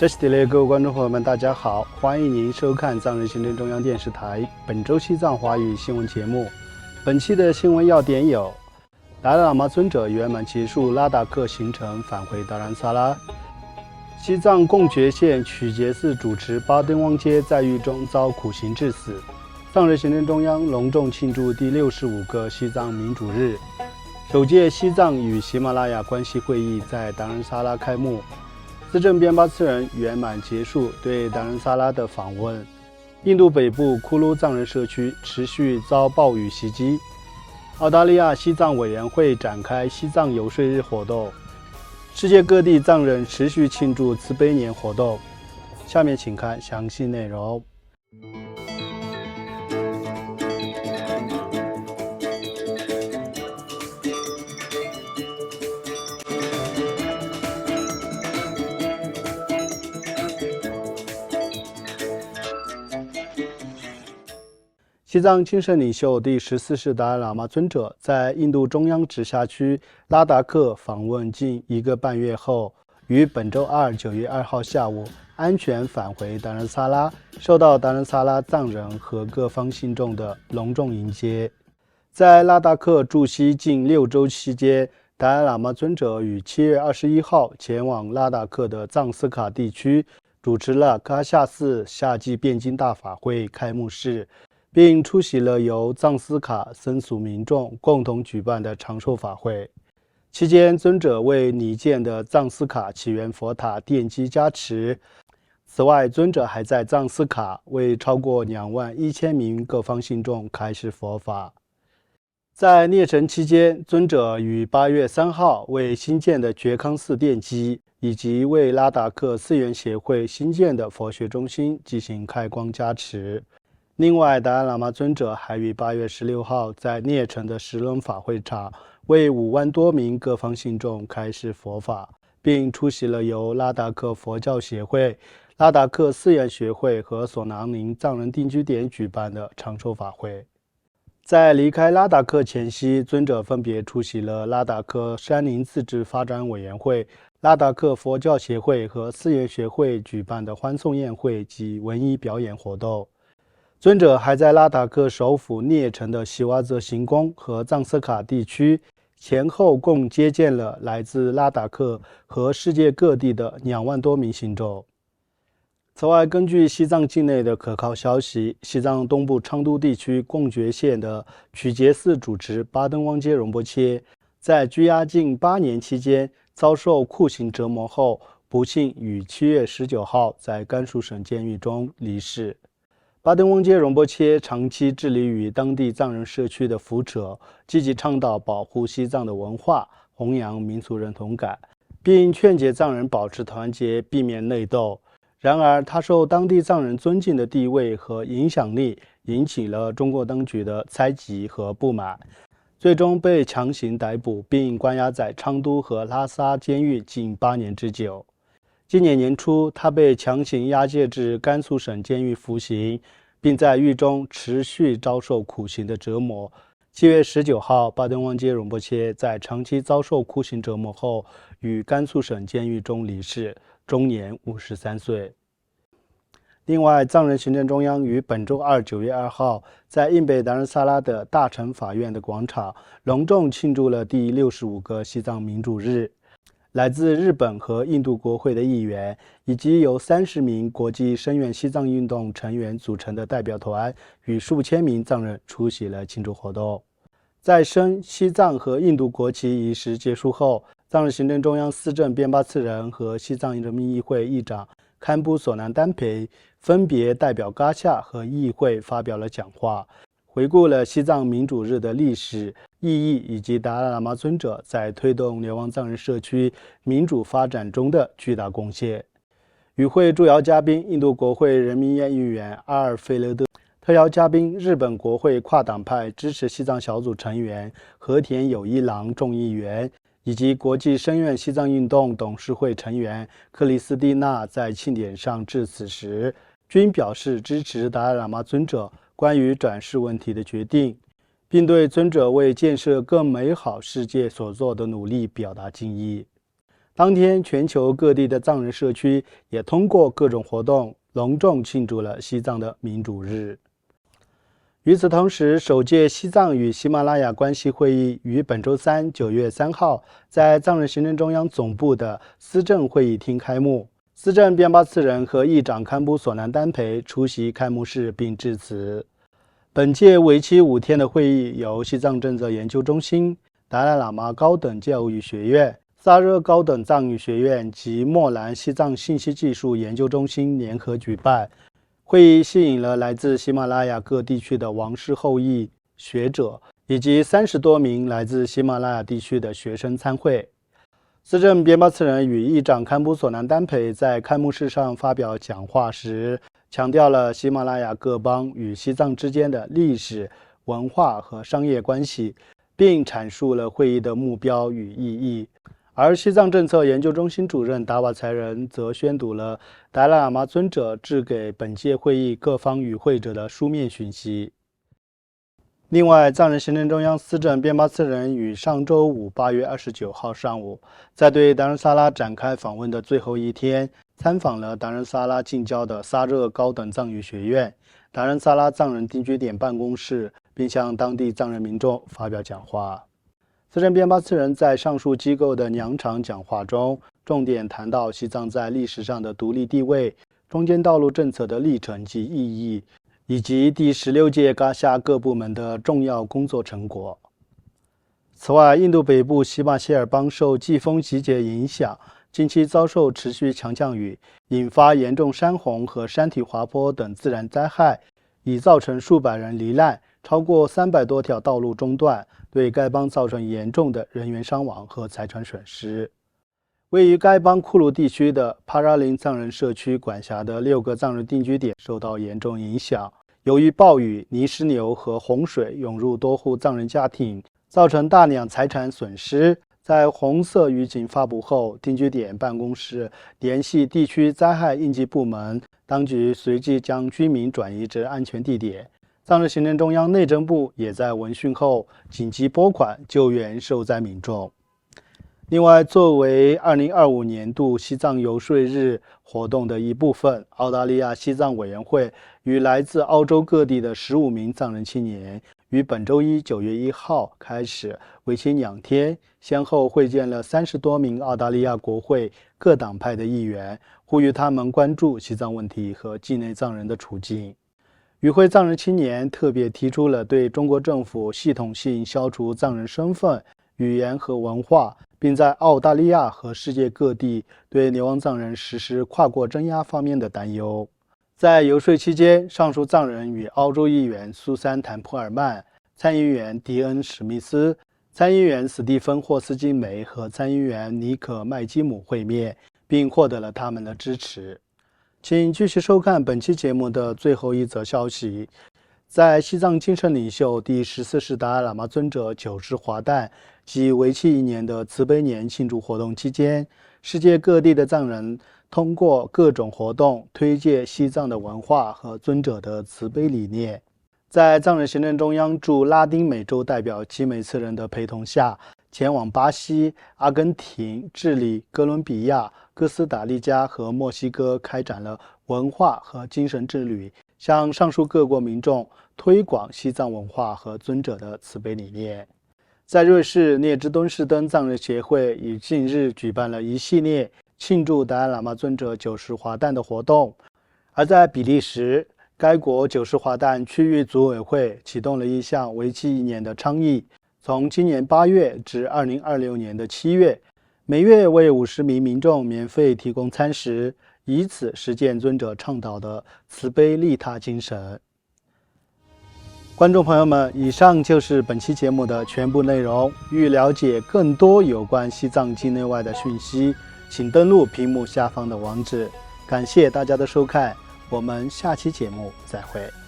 这是各位观众朋友们，大家好，欢迎您收看藏人行政中央电视台本周西藏华语新闻节目。本期的新闻要点有：达赖喇嘛尊者圆满结束拉达克行程，返回达兰萨拉；西藏贡觉县曲杰寺主持巴登汪街在狱中遭苦刑致死；藏人行政中央隆重庆祝第65个西藏民主日；首届西藏与喜马拉雅关系会议在达兰萨拉开幕。资政边巴次仁圆满结束对达兰萨拉的访问。印度北部库卢藏人社区持续遭暴雨袭击。澳大利亚西藏委员会展开西藏游说日活动。世界各地藏人持续庆祝慈悲年活动。下面请看详细内容。西藏精神领袖第14世达赖喇嘛尊者在印度中央直辖区拉达克访问近1个半月后，于本周二9月2号下午安全返回达兰萨拉，受到达兰萨拉藏人和各方信众的隆重迎接。在拉达克驻西近6周期间，达赖喇嘛尊者于7月21号前往拉达克的藏斯卡地区，主持了喀夏寺夏季辩经大法会开幕式，并出席了由藏斯卡僧俗民众共同举办的长寿法会。期间，尊者为拟建的藏斯卡起源佛塔奠基加持。此外，尊者还在藏斯卡为超过21000名各方信众开示佛法。在涅城期间，尊者于8月3号为新建的觉康寺奠基，以及为拉达克寺院协会新建的佛学中心进行开光加持。另外，达赖喇嘛尊者还于8月16号在涅城的石龙法会场为5万多名各方信众开示佛法，并出席了由拉达克佛教协会、拉达克寺院学会和索囊宁藏人定居点举办的长寿法会。在离开拉达克前夕，尊者分别出席了拉达克山林自治发展委员会、拉达克佛教协会和寺院学会举办的欢送宴会及文艺表演活动。尊者还在拉达克首府涅城的希瓦泽行宫和藏斯卡地区前后共接见了来自拉达克和世界各地的2万多名信众。此外，根据西藏境内的可靠消息，西藏东部昌都地区贡觉县的曲杰寺主持巴登汪街仁波切在拘押近8年期间遭受酷刑折磨后，不幸于7月19号在甘肃省监狱中离世。巴登汪街仁波切长期致力于当地藏人社区的扶持，积极倡导保护西藏的文化，弘扬民族认同感，并劝解藏人保持团结，避免内斗。然而，他受当地藏人尊敬的地位和影响力引起了中国当局的猜忌和不满，最终被强行逮捕，并关押在昌都和拉萨监狱近8年之久。今年年初，他被强行押解至甘肃省监狱服刑，并在狱中持续遭受苦刑的折磨。7月19号，巴登汪街仁波切在长期遭受酷刑折磨后，于甘肃省监狱中离世，终年53岁。另外，藏人行政中央于本周二9月2号在印北达兰萨拉的大乘法院的广场隆重庆祝了第65个西藏民主日。来自日本和印度国会的议员，以及由30名国际声援西藏运动成员组成的代表团与数千名藏人出席了庆祝活动。在升西藏和印度国旗仪式结束后，藏人行政中央司政边巴次仁和西藏人民议会议长堪布索南丹培分别代表喀夏和议会发表了讲话，回顾了西藏民主日的历史意义以及达赖喇嘛尊者在推动流亡藏人社区民主发展中的巨大贡献。与会主要嘉宾印度国会人民议员阿尔费勒德，特邀嘉宾日本国会跨党派支持西藏小组成员和田有一郎众议员，以及国际声援西藏运动董事会成员克里斯蒂娜在庆典上致辞时，均表示支持达赖喇嘛尊者关于转世问题的决定，并对尊者为建设更美好世界所做的努力表达敬意。当天，全球各地的藏人社区也通过各种活动隆重庆祝了西藏的民主日。与此同时，首届西藏与喜马拉雅关系会议于本周三9月3号在藏人行政中央总部的思政会议厅开幕。思政边巴次仁和议长堪布索南丹培出席开幕式并致辞。本届为期5天的会议由西藏政策研究中心、达赖喇嘛高等教育学院、萨热高等藏语学院及莫兰西藏信息技术研究中心联合举办。会议吸引了来自喜马拉雅各地区的王室后裔、学者以及30多名来自喜马拉雅地区的学生参会。思政边巴次仁与议长堪布索南丹培在开幕式上发表讲话时，强调了喜马拉雅各邦与西藏之间的历史、文化和商业关系，并阐述了会议的目标与意义。而西藏政策研究中心主任达瓦才仁则宣读了达赖喇嘛尊者致给本届会议各方与会者的书面讯息。另外，藏人行政中央思政边巴次仁于上周五8月29号上午，在对达仁萨拉展开访问的最后一天，参访了达仁萨拉近郊的萨热高等藏语学院、达仁萨拉藏人定居点办公室，并向当地藏人民众发表讲话。思政边巴次仁在上述机构的2场讲话中，重点谈到西藏在历史上的独立地位、中间道路政策的历程及意义，以及第16届噶夏各部门的重要工作成果。此外，印度北部西马歇尔邦受季风集结影响，近期遭受持续强降雨，引发严重山洪和山体滑坡等自然灾害，已造成数百人罹难，超过300多条道路中断，对该邦造成严重的人员伤亡和财产损失。位于该邦库鲁地区的帕拉林藏人社区管辖的6个藏人定居点受到严重影响。由于暴雨、泥石流和洪水涌入多户藏人家庭，造成大量财产损失。在红色预警发布后，定居点办公室联系地区灾害应急部门，当局随即将居民转移至安全地点。藏人行政中央内政部也在闻讯后紧急拨款救援受灾民众。另外，作为2025年度西藏游说日活动的一部分，澳大利亚西藏委员会与来自澳洲各地的15名藏人青年于本周一9月1号开始，为期2天，先后会见了30多名澳大利亚国会各党派的议员，呼吁他们关注西藏问题和境内藏人的处境。与会藏人青年特别提出了对中国政府系统性消除藏人身份、语言和文化，并在澳大利亚和世界各地对流亡藏人实施跨国镇压方面的担忧。在游说期间，上述藏人与澳洲议员苏珊·坦普尔曼、参议员迪恩·史密斯、参议员史蒂芬·霍斯金梅和参议员尼可·麦基姆会面，并获得了他们的支持。请继续收看本期节目的最后一则消息。在西藏精神领袖第14世达赖喇嘛尊者9世华诞及为期1年的慈悲年庆祝活动期间，世界各地的藏人通过各种活动推介西藏的文化和尊者的慈悲理念。在藏人行政中央驻拉丁美洲代表基美次仁的陪同下，前往巴西、阿根廷、智利、哥伦比亚、哥斯达黎加和墨西哥开展了文化和精神之旅，向上述各国民众推广西藏文化和尊者的慈悲理念。在瑞士，聂支敦士登藏人协会于近日举办了一系列庆祝达赖喇嘛尊者9世华诞的活动。而在比利时，该国9世华诞区域组委会启动了一项为期1年的倡议，从今年8月至2026年的7月，每月为50名民众免费提供餐食，以此实践尊者倡导的慈悲利他精神。观众朋友们，以上就是本期节目的全部内容。欲了解更多有关西藏境内外的讯息，请登录屏幕下方的网址。感谢大家的收看，我们下期节目再会。